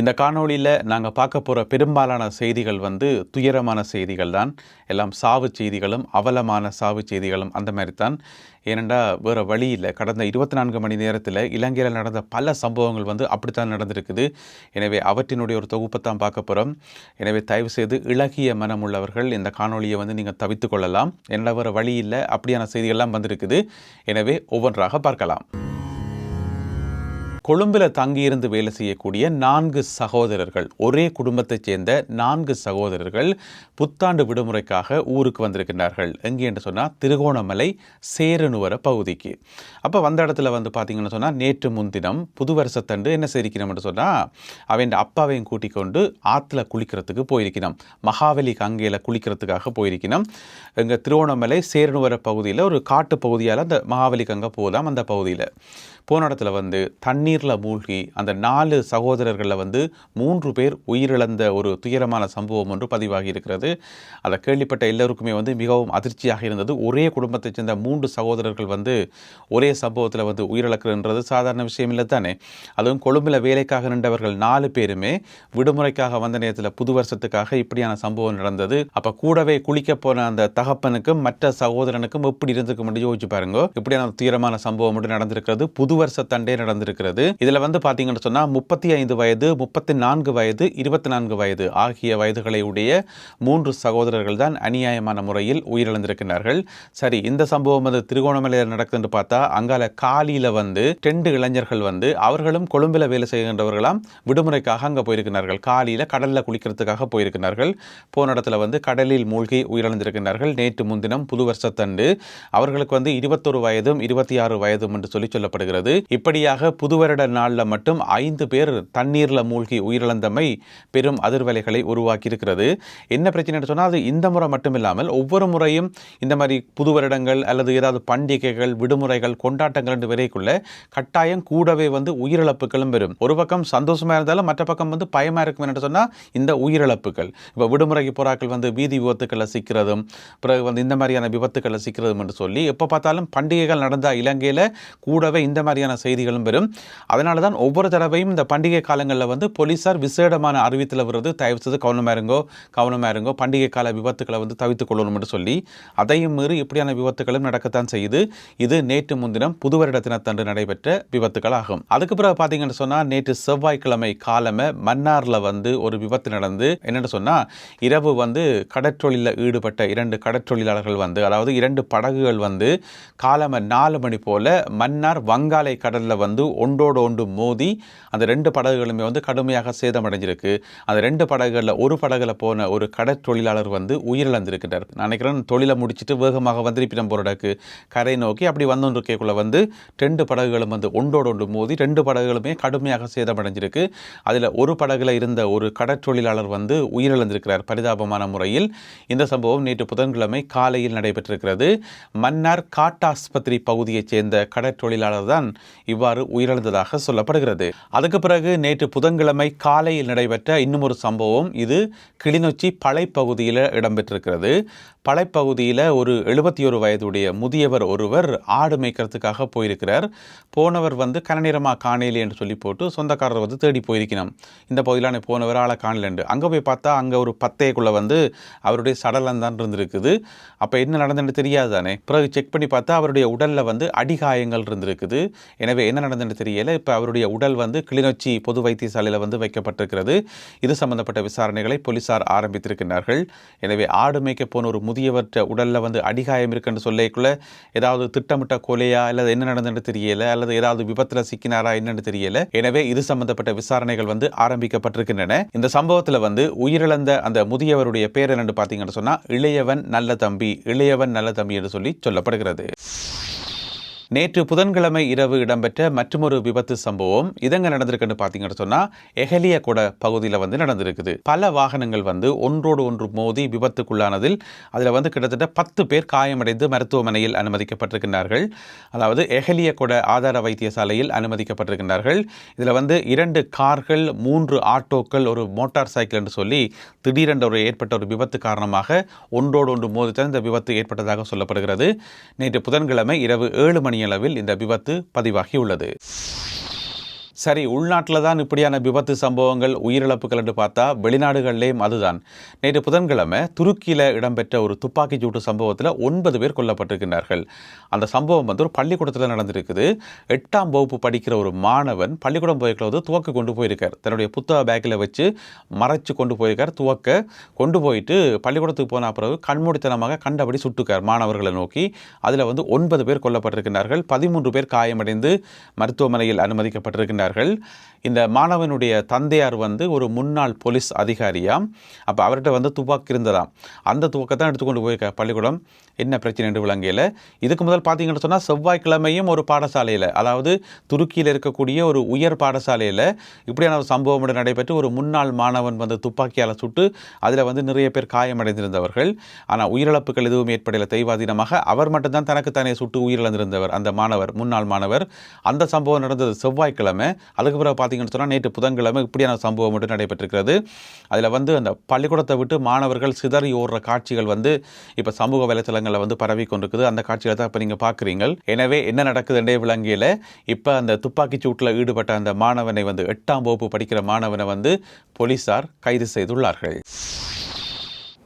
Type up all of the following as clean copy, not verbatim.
இந்த காணொளியில் நாங்கள் பார்க்க போகிற பெரும்பாலான செய்திகள் துயரமான செய்திகள் தான். எல்லாம் சாவு செய்திகளும் அவலமான சாவு செய்திகளும் அந்த மாதிரி தான். ஏனெண்டா வேறு வழி இல்லை. கடந்த 24 மணி நேரத்தில் இலங்கையில் நடந்த பல சம்பவங்கள் அப்படித்தான் நடந்திருக்குது. எனவே அவற்றினுடைய ஒரு தொகுப்பை தான் பார்க்க போகிறோம். எனவே தயவு செய்து இளகிய மனம் உள்ளவர்கள் இந்த காணொளியை நீங்கள் தவித்து கொள்ளலாம். ஏனெண்டா வேறு வழி இல்லை, அப்படியான செய்திகள்லாம் வந்திருக்குது. எனவே ஒவ்வொன்றாக பார்க்கலாம். கொழும்பில் தங்கியிருந்து வேலை செய்யக்கூடிய 4 சகோதரர்கள், ஒரே குடும்பத்தைச் சேர்ந்த 4 சகோதரர்கள் புத்தாண்டு விடுமுறைக்காக ஊருக்கு வந்திருக்கின்றார்கள். எங்கே என்று சொன்னால் திருகோணமலை சேரனுவர பகுதிக்கு. அப்போ வந்த இடத்துல பார்த்தீங்கன்னு சொன்னால் நேற்று முன்தினம் புது வருஷத்தண்டு என்ன செய்திக்கணும்னு சொன்னால் அவன் அப்பாவையும் கூட்டிக் கொண்டு ஆற்றுல குளிக்கிறதுக்கு போயிருக்கணும். மகாவலி கங்கையில் குளிக்கிறதுக்காக போயிருக்கணும். எங்கள் திருகோணமலை சேரனுவர பகுதியில் ஒரு காட்டு பகுதியால் அந்த மகாவலி கங்கை போகலாம். அந்த பகுதியில் போன இடத்துல தண்ணீரில் மூழ்கி அந்த 4 சகோதரர்களில் 3 பேர் உயிரிழந்த ஒரு துயரமான சம்பவம் ஒன்று பதிவாகி இருக்கிறது. அதை கேள்விப்பட்ட எல்லோருக்குமே மிகவும் அதிர்ச்சியாக இருந்தது. ஒரே குடும்பத்தைச் சேர்ந்த 3 சகோதரர்கள் ஒரே சம்பவத்தில் உயிரிழக்கிறது சாதாரண விஷயம் இல்லை தானே. அதுவும் கொழும்பில் வேலைக்காக நின்றவர்கள் 4 பேருமே விடுமுறைக்காக வந்த நேரத்தில் புது வருஷத்துக்காக இப்படியான சம்பவம் நடந்தது. அப்போ கூடவே குளிக்க போன அந்த தகப்பனுக்கும் மற்ற சகோதரனுக்கும் எப்படி இருந்திருக்க முடியும் யோசிச்சு பாருங்க. இப்படியான துயரமான சம்பவம் மட்டும் நடந்திருக்கிறது. புது வருஷ தண்டே நடந்திருக்கிறது. இதுல பாத்தீங்கன்னு சொன்னா 35 வயது, 34 வயது, 24 வயது ஆகிய வயதுகளை உடைய 3 சகோதரர்கள் தான் அநியாயமான முறையில் உயிரிழந்திருக்கிறார்கள். சரி, இந்த சம்பவம் திருகோணமலையில் நடக்குதுன்னு பார்த்தா அங்கால காலியில 2 இளைஞர்கள் அவர்களும் கொழும்பில் வேலை செய்கின்றவர்களாம் விடுமுறைக்காக அங்க போயிருக்கிறார்கள். காலியில கடல்ல குளிக்கிறதுக்காக போயிருக்கிறார்கள். போன இடத்துல கடலில் மூழ்கி உயிரிழந்திருக்கிறார்கள். நேற்று முன்தினம் புது வருஷத்தண்டு அவர்களுக்கு 21 வயதும் 26 வயதும் என்று சொல்லப்படுகிறது. இப்படியாக புது வருட நாளில் மட்டும் 5 பேர் தண்ணீரில் மூழ்கி உயிரிழந்தமை பெரும் அதிர்வலைகளை உருவாக்கி இருக்கிறது. என்ன பிரச்சனை சொன்னால் அது இந்த முறை மட்டும் இல்லாமல் ஒவ்வொரு முறையும் இந்த மாதிரி புது வருடங்கள் அல்லது ஏதாவது பண்டிகைகள், விடுமுறைகள், கொண்டாட்டங்கள் என்று வரைக்குள்ள கட்டாயம் கூடவே உயிரிழப்புகளும் வரும். ஒரு பக்கம் சந்தோஷமா இருந்தாலும் மற்ற பக்கம் பயமா இருக்கும் என்று சொன்னால் இந்த உயிரிழப்புகள். இப்போ விடுமுறைக்கு போறாக்கள் வீதி விபத்துக்களை சிக்கிறதும் பிறகு இந்த மாதிரியான விபத்துக்களை சிக்கிறதும் என்று சொல்லி எப்போ பார்த்தாலும் பண்டிகைகள் நடந்த இலங்கையில் கூடவே இந்த மாதிரியான செய்திகளும் வரும். அதனால தான் ஒவ்வொரு தடவையும் இந்த பண்டிகை காலங்களில் போலீசார் விசேடமான அறிவித்தல் வருது, தயவு செய்து கவனமாக இருங்கோ, பண்டிகை கால விபத்துக்களை தவித்துக் கொள்ளணும் என்று சொல்லி அதையும் மீறி இப்படியான விபத்துகளும் நடக்கத்தான் செய்யுது. இது நேற்று முன்தினம் புது வருட தினத்தன்று நடைபெற்ற விபத்துக்கள் ஆகும். அதுக்கு பிறகு பார்த்தீங்கன்னு சொன்னால் நேற்று செவ்வாய்க்கிழமை காலமே மன்னாரில் ஒரு விபத்து நடந்து என்னென்னு சொன்னால் இரவு கடற்றொழிலில் ஈடுபட்ட 2 கடற்றொழிலாளர்கள் அதாவது 2 படகுகள் காலமே 4 மணி போல மன்னார் வங்காளை கடலில் ஒன்றோடு ஒன்று மோதி அந்த 2 படகுகளுமே கடுமையாக சேதமடைஞ்சிருக்கு. அந்த 2 படகுகளில் ஒரு படகுல போன ஒரு கடற்தொழிலாளர் உயிரிழந்திருக்கிறார். நினைக்கிறேன் தொழிலை முடிச்சுட்டு வேகமாக இருப்பிடம் போறதுக்கு கரை நோக்கி அப்படி வந்தொன்றுக்குள்ள 2 படகுகளும் ஒன்றோடு ஒன்று மோதி 2 படகுகளுமே கடுமையாக சேதமடைஞ்சிருக்கு. அதில் ஒரு படகுல இருந்த ஒரு கடற்தொழிலாளர் உயிரிழந்திருக்கிறார் பரிதாபமான முறையில். இந்த சம்பவம் நேற்று புதன்கிழமை காலையில் நடைபெற்றிருக்கிறது. மன்னார் காட்டாஸ்பத்திரி பகுதியைச் சேர்ந்த கடற்தொழிலாளர் தான் இவ்வாறு உயிரிழந்ததாக சொல்லப்படுகிறது. அதுக்கு பிறகு நேற்று புதன்கிழமை காலையில் நடைபெற்ற இன்னும் ஒரு சம்பவம். இது கிளிநொச்சி பளைப்பகுதியில் இடம்பெற்றிருக்கிறது. பளைப்பகுதியில் ஒரு 71 வயதுடைய முதியவர் ஒருவர் ஆடு மேய்க்கிறதுக்காக போயிருக்கிறார். போனவர் கனநேரமாக காணேலி என்று சொல்லி போட்டு சொந்தக்காரர் தேடி போயிருக்கணும். இந்த பகுதியிலான போனவர் ஆளை காணலண்டு. அங்கே போய் பார்த்தா அங்கே ஒரு பத்தைக்குள்ளே அவருடைய சடலம் தான் இருந்திருக்குது. அப்போ என்ன நடந்துன்னு தெரியாது தானே. பிறகு செக் பண்ணி பார்த்தா அவருடைய உடலில் அடிகாயங்கள் இருந்திருக்குது. எனவே என்ன நடந்துன்னு தெரியல. இப்போ அவருடைய உடல் கிளிநொச்சி பொது வைத்தியசாலையில் வைக்கப்பட்டிருக்கிறது. இது சம்பந்தப்பட்ட விசாரணைகளை போலீசார் ஆரம்பித்திருக்கிறார்கள். எனவே ஆடு மேய்க்க போன ஒரு முதியவற்ற உடலில் அடிகாயம் இருக்குன்னு சொல்லிக்குள்ள ஏதாவது திட்டமிட்ட கொலையா அல்லது என்ன நடந்துன்னு தெரியல, அல்லது ஏதாவது விபத்தில் சிக்கினாரா என்னன்னு தெரியல. எனவே இது சம்பந்தப்பட்ட விசாரணைகள் ஆரம்பிக்கப்பட்டிருக்கின்றன. இந்த சம்பவத்தில் உயிரிழந்த அந்த முதியவருடைய பேர் என்னன்னு பார்த்தீங்கன்னு சொன்னால் இளையவன் நல்ல தம்பி என்று சொல்லப்படுகிறது. நேற்று புதன்கிழமை இரவு இடம்பெற்ற மற்றொரு விபத்து சம்பவம் இதங்க நடந்திருக்குன்னு பார்த்தீங்கன்னு சொன்னால் எஹலியகொட பகுதியில் நடந்திருக்குது. பல வாகனங்கள் ஒன்றோடு ஒன்று மோதி விபத்துக்குள்ளானதில் அதில் கிட்டத்தட்ட 10 பேர் காயமடைந்து மருத்துவமனையில் அனுமதிக்கப்பட்டிருக்கிறார்கள். அதாவது எஹலியகொட ஆதார வைத்தியசாலையில் அனுமதிக்கப்பட்டிருக்கிறார்கள். இதில் 2 கார்கள், 3 ஆட்டோக்கள், ஒரு மோட்டார் சைக்கிள் என்று சொல்லி திடீரென்று ஏற்பட்ட ஒரு விபத்து காரணமாக ஒன்றோடு ஒன்று மோதித்தான் இந்த விபத்து ஏற்பட்டதாக சொல்லப்படுகிறது. நேற்று புதன்கிழமை இரவு 7 மணி அளவில் இந்த விபத்து பதிவாகியுள்ளது. சரி, உள்நாட்டில் தான் இப்படியான விபத்து சம்பவங்கள், உயிரிழப்புகள் என்று பார்த்தா வெளிநாடுகளிலேயும் அதுதான். நேற்று புதன்கிழமை துருக்கியில் இடம்பெற்ற ஒரு துப்பாக்கிச் சூட்டு சம்பவத்தில் 9 பேர் கொல்லப்பட்டிருக்கிறார்கள். அந்த சம்பவம் வந்து ஒரு பள்ளிக்கூடத்தில் நடந்திருக்குது. 8ஆம் வகுப்பு படிக்கிற ஒரு மாணவன் பள்ளிக்கூடம் போய்க்கிறது துவக்க கொண்டு போயிருக்கார். தன்னுடைய புத்தக பேக்கில் வச்சு மறைச்சு கொண்டு போயிருக்கார். துவக்க கொண்டு போயிட்டு பள்ளிக்கூடத்துக்கு போன பிறகு கண்மூடித்தனமாக கண்டபடி சுட்டுக்கார் மாணவர்களை நோக்கி. அதில் வந்து 9 பேர் கொல்லப்பட்டிருக்கிறார்கள். 13 பேர் காயமடைந்து மருத்துவமனையில் அனுமதிக்கப்பட்டிருக்கிறார்கள். இந்த மாணவனுடைய தந்தையார் வந்து ஒரு முன்னாள் போலீஸ் அதிகாரியாம். அப்போ அவர்கிட்ட வந்து துப்பாக்கி இருந்ததாம். அந்த துவக்கத்தான் எடுத்துக்கொண்டு போய் பள்ளிக்கூடம் என்ன பிரச்சனை என்று விளங்கியில். இதுக்கு முதல் பார்த்தீங்கன்னு சொன்னால் செவ்வாய்க்கிழமையும் ஒரு பாடசாலையில், அதாவது துருக்கியில் இருக்கக்கூடிய ஒரு உயர் பாடசாலையில் இப்படியான ஒரு சம்பவம் நடைபெற்று ஒரு முன்னாள் மாணவன் வந்து துப்பாக்கியால் சுட்டு அதில் வந்து நிறைய பேர் காயமடைந்திருந்தவர்கள். ஆனால் உயிரிழப்புகள் எதுவும் ஏற்படலை. தெய்வாதீனமாக அவர் மட்டும்தான் தனக்குத்தானே சுட்டு உயிரிழந்திருந்தவர், அந்த மாணவர், முன்னாள் மாணவர். அந்த சம்பவம் நடந்தது செவ்வாய்க்கிழமை. அதுக்கு பிறகு பார்த்தீங்கன்னு சொன்னால் நேற்று புதன்கிழமை இப்படியான சம்பவம் மட்டும் நடைபெற்றிருக்கிறது. அதில் வந்து அந்த பள்ளிக்கூடத்தை விட்டு மாணவர்கள் சிதறி ஓடுற காட்சிகள் வந்து இப்போ சமூக வலைத்தளங்களில் வந்து பரவி கொண்டிருக்குது. அந்த காட்சிகளை தான் இப்போ நீங்கள் பார்க்குறீங்க. எனவே என்ன நடக்குதுன்றே விளங்கியில் இப்போ அந்த துப்பாக்கிச் சூட்டில் ஈடுபட்ட அந்த மாணவனை வந்து 8ஆம் வகுப்பு படிக்கிற மாணவனை வந்து போலீசார் கைது செய்துள்ளார்கள்.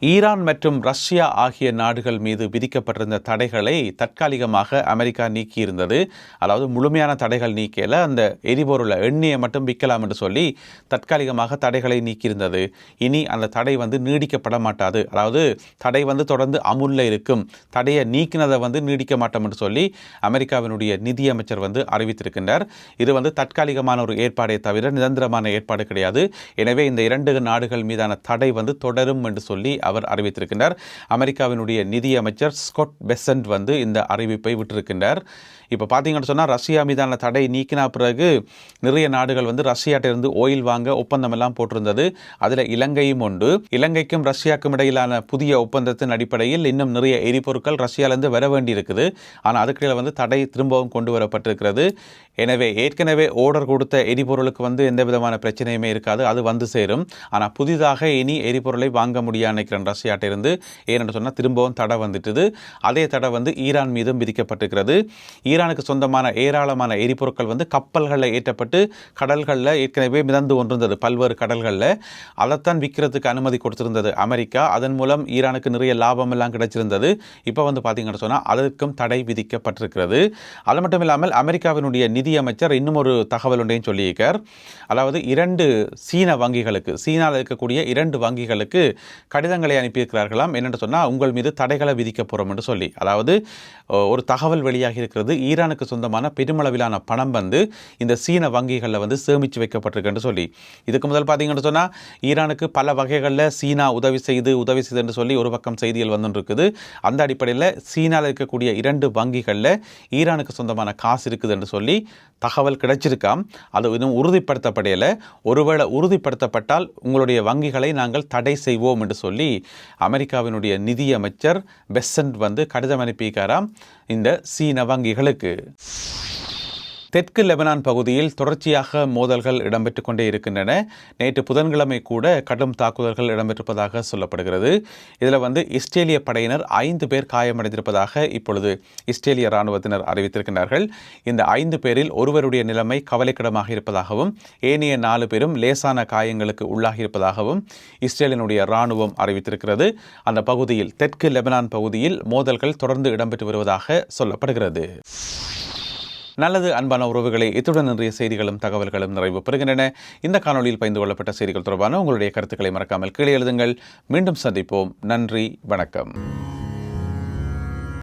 ஈரான் மற்றும் ரஷ்யா ஆகிய நாடுகள் மீது விதிக்கப்பட்டிருந்த தடைகளை தற்காலிகமாக அமெரிக்கா நீக்கியிருந்தது. அதாவது முழுமையான தடைகள் நீக்கல, அந்த எரிபொருளை எண்ணெயை மட்டும் விற்கலாம் என்று சொல்லி தற்காலிகமாக தடைகளை நீக்கியிருந்தது. இனி அந்த தடை வந்து நீடிக்கப்பட மாட்டாது. அதாவது தடை வந்து தொடர்ந்து அமுல்ல இருக்கும், தடையை நீக்கினதை வந்து நீடிக்க மாட்டோம் என்று சொல்லி அமெரிக்காவினுடைய நிதியமைச்சர் வந்து அறிவித்திருக்கின்றார். இது வந்து தற்காலிகமான ஒரு ஏற்பாடை தவிர நிரந்தரமான ஏற்பாடு கிடையாது. எனவே இந்த 2 நாடுகள் மீதான தடை வந்து தொடரும் என்று சொல்லி அவர் அறிவித்திருக்கின்றார். அமெரிக்காவினுடைய நிதியமைச்சர் ஸ்காட் பெசன்ட் வந்து இந்த அறிவிப்பை விட்டிருக்கின்றார். இப்போ பார்த்தீங்கன்னு சொன்னால் ரஷ்யா மீதான தடை நீக்கின பிறகு நிறைய நாடுகள் வந்து ரஷ்யாட்டிலிருந்து ஆயில் வாங்க ஒப்பந்தம் எல்லாம் போட்டிருந்தது. அதில் இலங்கையும் உண்டு. இலங்கைக்கும் ரஷ்யாவுக்கும் இடையிலான புதிய ஒப்பந்தத்தின் அடிப்படையில் இன்னும் நிறைய எரிபொருட்கள் ரஷ்யாவிலிருந்து வர வேண்டி இருக்குது. ஆனால் அதுக்கிடையில் வந்து தடை திரும்பவும் கொண்டு வரப்பட்டிருக்கிறது. எனவே ஏற்கனவே ஆர்டர் கொடுத்த எரிபொருளுக்கு வந்து எந்த விதமான பிரச்சனையுமே இருக்காது, அது வந்து சேரும். ஆனால் புதிதாக இனி எரிபொருளை வாங்க முடியாது நினைக்கிறேன் ரஷ்யாட்டிலிருந்து. ஏனென்று சொன்னால் திரும்பவும் தடை வந்துட்டுது. அதே தடை வந்து ஈரான் மீதும் விதிக்கப்பட்டிருக்கிறது. ஈரானுக்கு சொந்தமான ஏராளமான எரிபொருட்கள் வந்து கப்பல்களில் ஏற்றப்பட்டு கடல்களில் ஏற்கனவே மிதந்து கொண்டிருந்தது, பல்வேறு கடல்களில். அதைத்தான் விற்கிறதுக்கு அனுமதி கொடுத்திருந்தது அமெரிக்கா. அதன் மூலம் ஈரானுக்கு நிறைய லாபம் எல்லாம் கிடைச்சிருந்தது. இப்போ வந்து பார்த்தீங்கன்னு சொன்னால் அதற்கும் தடை விதிக்கப்பட்டிருக்கிறது. அது மட்டும் இல்லாமல் அமெரிக்காவினுடைய நிதியமைச்சர் இன்னும் ஒரு தகவல் ஒன்றையும் சொல்லியிருக்கார். அதாவது 2 சீன வங்கிகளுக்கு, சீனாவில் இருக்கக்கூடிய 2 வங்கிகளுக்கு கடிதங்களை அனுப்பியிருக்கிறார்களாம். என்னென்னு சொன்னால் உங்கள் மீது தடைகளை விதிக்க போகிறோம் என்று சொல்லி. அதாவது ஒரு தகவல் வெளியாகி இருக்கிறது. ஈரானுக்கு சொந்தமான பெருமளவிலான பணம் வந்து இந்த சீன வங்கிகளில் வந்து சேமித்து வைக்கப்பட்டிருக்குன்னு சொல்லி. இதுக்கு முதல் பார்த்தீங்கன்னு சொன்னால் ஈரானுக்கு பல வகைகளில் சீனா உதவி செய்து சொல்லி ஒரு பக்கம் செய்திகள் வந்துருக்குது. அந்த அடிப்படையில் சீனாவில் இருக்கக்கூடிய 2 வங்கிகளில் ஈரானுக்கு சொந்தமான காசு இருக்குது என்று சொல்லி தகவல் கிடைச்சிருக்காம். அது இன்னும் உறுதிப்படுத்தப்படையில். ஒருவேளை உறுதிப்படுத்தப்பட்டால் உங்களுடைய வங்கிகளை நாங்கள் தடை செய்வோம் என்று சொல்லி அமெரிக்காவினுடைய நிதியமைச்சர் பெசன்ட் வந்து கடிதம் அனுப்பியிருக்காராம் இந்த சீன வங்கிகளுக்கு. தெற்கு லெபனான் பகுதியில் தொடர்ச்சியாக மோதல்கள் இடம்பெற்றுக் கொண்டே இருக்கின்றன. நேற்று புதன்கிழமை கூட கடும் தாக்குதல்கள் இடம்பெற்றிருப்பதாக சொல்லப்படுகிறது. இதில் வந்து இஸ்ரேலிய படையினர் 5 பேர் காயமடைந்திருப்பதாக இப்பொழுது இஸ்ரேலிய இராணுவத்தினர் அறிவித்திருக்கிறார்கள். இந்த 5 பேரில் ஒருவருடைய நிலைமை கவலைக்கிடமாக இருப்பதாகவும் ஏனைய 4 பேரும் லேசான காயங்களுக்கு உள்ளாகியிருப்பதாகவும் இஸ்ரேலினுடைய இராணுவம் அறிவித்திருக்கிறது. அந்த பகுதியில், தெற்கு லெபனான் பகுதியில் மோதல்கள் தொடர்ந்து இடம்பெற்று வருவதாக சொல்லப்படுகிறது. நல்லது அன்பான உறவுகளை, இத்துடன் இன்றைய செய்திகளும் தகவல்களும் நிறைவு பெறுகின்றன. இந்த காணொலியில் பகிர்ந்து கொள்ளப்பட்ட செய்திகள் தொடர்பான உங்களுடைய கருத்துக்களை மறக்காமல் கீழே எழுதுங்கள். மீண்டும் சந்திப்போம். நன்றி, வணக்கம்.